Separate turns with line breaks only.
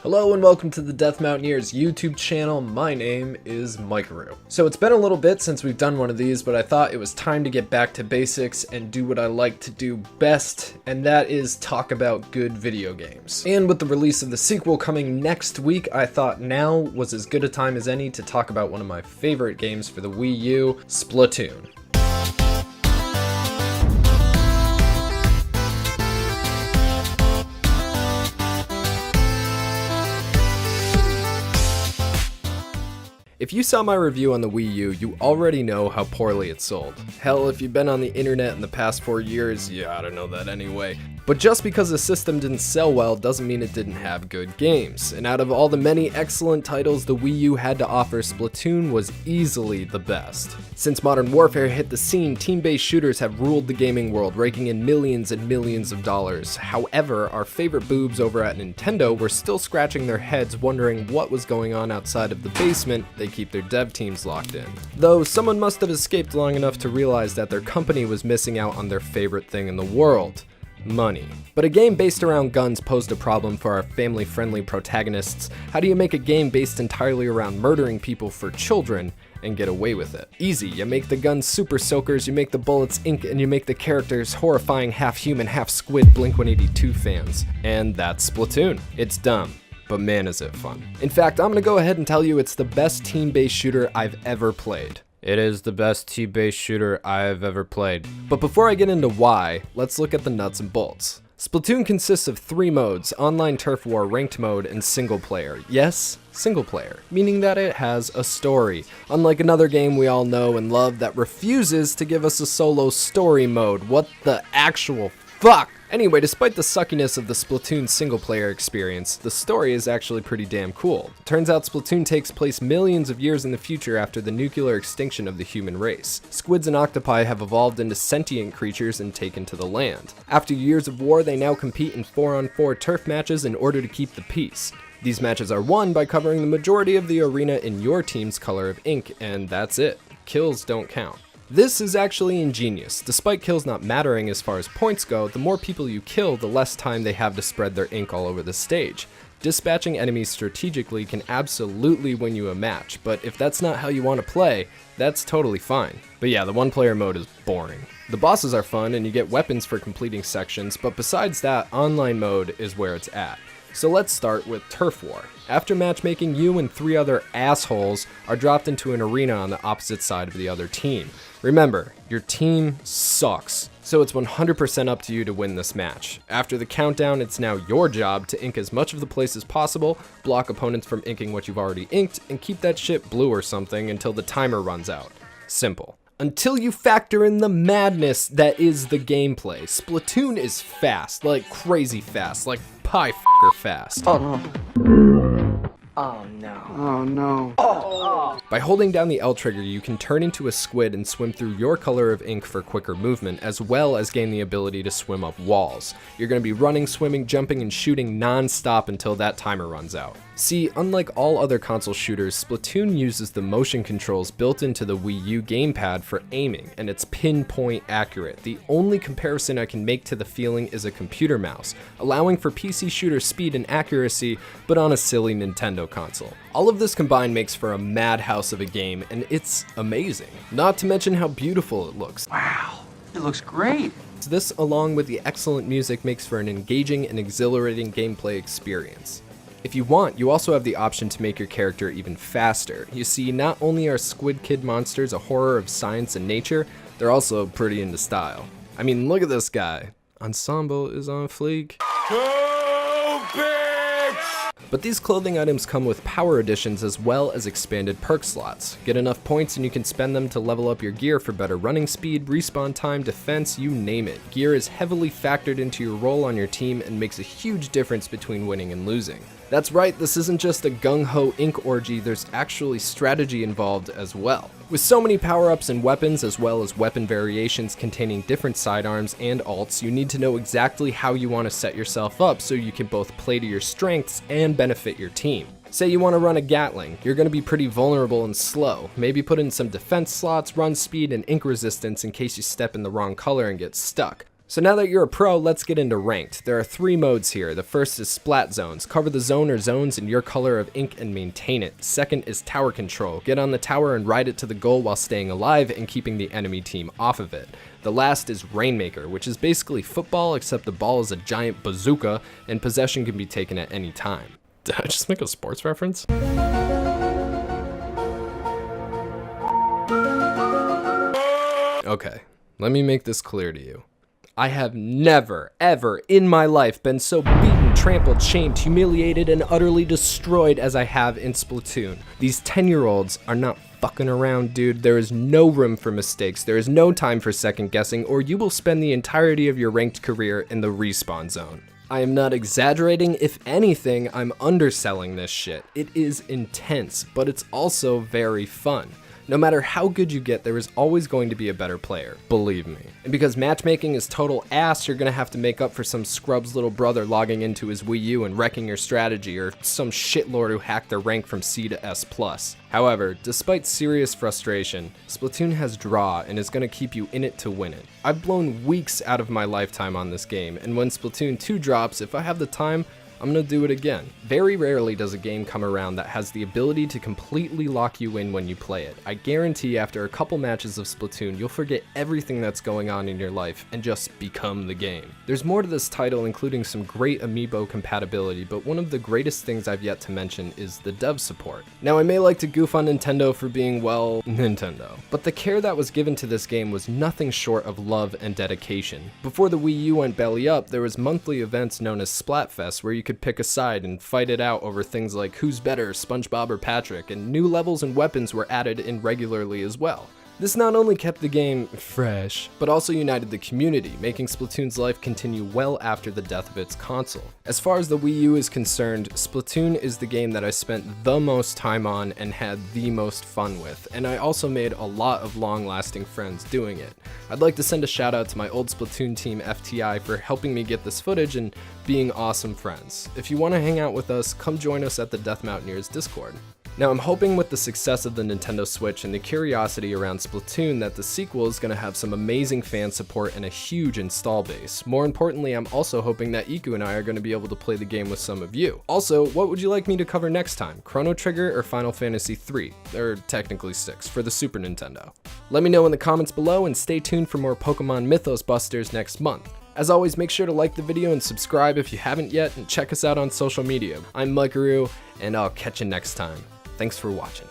Hello and welcome to the Death Mountaineers YouTube channel. My name is Maikeru. So it's been a little bit since we've done one of these, but I thought it was time to get back to basics and do what I like to do best, and that is talk about good video games. And with the release of the sequel coming next week, I thought now was as good a time as any to talk about one of my favorite games for the Wii U, Splatoon. If you saw my review on the Wii U, you already know how poorly it sold. Hell, if you've been on the internet in the past 4 years, you ought to know that anyway. But just because the system didn't sell well doesn't mean it didn't have good games. And out of all the many excellent titles the Wii U had to offer, Splatoon was easily the best. Since Modern Warfare hit the scene, team-based shooters have ruled the gaming world, raking in millions and millions of dollars. However, our favorite boobs over at Nintendo were still scratching their heads wondering what was going on outside of the basement they keep their dev teams locked in. Though someone must have escaped long enough to realize that their company was missing out on their favorite thing in the world: money. But a game based around guns posed a problem for our family-friendly protagonists. How do you make a game based entirely around murdering people for children and get away with it? Easy. You make the guns super soakers, you make the bullets ink, and you make the characters horrifying half-human, half-squid Blink-182 fans. And that's Splatoon. It's dumb, but man is it fun. In fact, I'm gonna go ahead and tell you it's the best team-based shooter I've ever played. It is the best team-based shooter I've ever played. But before I get into why, let's look at the nuts and bolts. Splatoon consists of 3 modes: online turf war, ranked mode, and single player. Yes, single player, meaning that it has a story. Unlike another game we all know and love that refuses to give us a solo story mode. What the actual fuck? Anyway, despite the suckiness of the Splatoon single-player experience, the story is actually pretty damn cool. Turns out Splatoon takes place millions of years in the future after the nuclear extinction of the human race. Squids and octopi have evolved into sentient creatures and taken to the land. After years of war, they now compete in 4-on-4 turf matches in order to keep the peace. These matches are won by covering the majority of the arena in your team's color of ink, and that's it. Kills don't count. This is actually ingenious. Despite kills not mattering as far as points go, the more people you kill, the less time they have to spread their ink all over the stage. Dispatching enemies strategically can absolutely win you a match, but if that's not how you want to play, that's totally fine. But yeah, the one-player mode is boring. The bosses are fun and you get weapons for completing sections, but besides that, online mode is where it's at. So let's start with Turf War. After matchmaking, you and 3 other assholes are dropped into an arena on the opposite side of the other team. Remember, your team sucks, so it's 100% up to you to win this match. After the countdown, it's now your job to ink as much of the place as possible, block opponents from inking what you've already inked, and keep that shit blue or something until the timer runs out. Simple. Until you factor in the madness that is the gameplay. Splatoon is fast, like crazy fast, like pie f***er fast.
Oh no. Oh no.
Oh no.
Oh.
By holding down the L trigger, you can turn into a squid and swim through your color of ink for quicker movement, as well as gain the ability to swim up walls. You're going to be running, swimming, jumping, and shooting non-stop until that timer runs out. See, unlike all other console shooters, Splatoon uses the motion controls built into the Wii U gamepad for aiming, and it's pinpoint accurate. The only comparison I can make to the feeling is a computer mouse, allowing for PC shooter speed and accuracy, but on a silly Nintendo console. All of this combined makes for a madhouse of a game, and it's amazing. Not to mention how beautiful it looks.
Wow, it looks great.
This, along with the excellent music, makes for an engaging and exhilarating gameplay experience. If you want, you also have the option to make your character even faster. You see, not only are Squid Kid monsters a horror of science and nature, they're also pretty into style. I mean, look at this guy. Ensemble is on fleek. But these clothing items come with power additions as well as expanded perk slots. Get enough points and you can spend them to level up your gear for better running speed, respawn time, defense, you name it. Gear is heavily factored into your role on your team and makes a huge difference between winning and losing. That's right, this isn't just a gung-ho ink orgy, there's actually strategy involved as well. With so many power-ups and weapons, as well as weapon variations containing different sidearms and alts, you need to know exactly how you want to set yourself up so you can both play to your strengths and benefit your team. Say you want to run a Gatling, you're going to be pretty vulnerable and slow. Maybe put in some defense slots, run speed, and ink resistance in case you step in the wrong color and get stuck. So now that you're a pro, let's get into ranked. There are 3 modes here. The first is splat zones. Cover the zone or zones in your color of ink and maintain it. Second is tower control. Get on the tower and ride it to the goal while staying alive and keeping the enemy team off of it. The last is Rainmaker, which is basically football except the ball is a giant bazooka and possession can be taken at any time. Did I just make a sports reference? Okay, let me make this clear to you. I have never, ever in my life been so beaten, trampled, shamed, humiliated, and utterly destroyed as I have in Splatoon. These 10-year-olds are not fucking around, dude. There is no room for mistakes. There is no time for second guessing, or you will spend the entirety of your ranked career in the respawn zone. I am not exaggerating. If anything, I'm underselling this shit. It is intense, but it's also very fun. No matter how good you get, there is always going to be a better player, believe me. And because matchmaking is total ass, you're gonna have to make up for some scrub's little brother logging into his Wii U and wrecking your strategy, or some shitlord who hacked their rank from C to S+. However, despite serious frustration, Splatoon has draw and is gonna keep you in it to win it. I've blown weeks out of my lifetime on this game, and when Splatoon 2 drops, if I have the time, I'm gonna do it again. Very rarely does a game come around that has the ability to completely lock you in when you play it. I guarantee after a couple matches of Splatoon, you'll forget everything that's going on in your life and just become the game. There's more to this title, including some great amiibo compatibility, but one of the greatest things I've yet to mention is the dev support. Now, I may like to goof on Nintendo for being, well, Nintendo, but the care that was given to this game was nothing short of love and dedication. Before the Wii U went belly up, there was monthly events known as Splatfest where you could pick a side and fight it out over things like who's better, SpongeBob or Patrick, and new levels and weapons were added in regularly as well. This not only kept the game fresh, but also united the community, making Splatoon's life continue well after the death of its console. As far as the Wii U is concerned, Splatoon is the game that I spent the most time on and had the most fun with, and I also made a lot of long-lasting friends doing it. I'd like to send a shout out to my old Splatoon team FTI for helping me get this footage and being awesome friends. If you want to hang out with us, come join us at the Death Mountaineers Discord. Now, I'm hoping with the success of the Nintendo Switch and the curiosity around Splatoon that the sequel is going to have some amazing fan support and a huge install base. More importantly, I'm also hoping that Iku and I are going to be able to play the game with some of you. Also, what would you like me to cover next time? Chrono Trigger or Final Fantasy III? Or technically 6 for the Super Nintendo. Let me know in the comments below and stay tuned for more Pokemon Mythos Busters next month. As always, make sure to like the video and subscribe if you haven't yet, and check us out on social media. I'm Maikeru, and I'll catch you next time. Thanks for watching.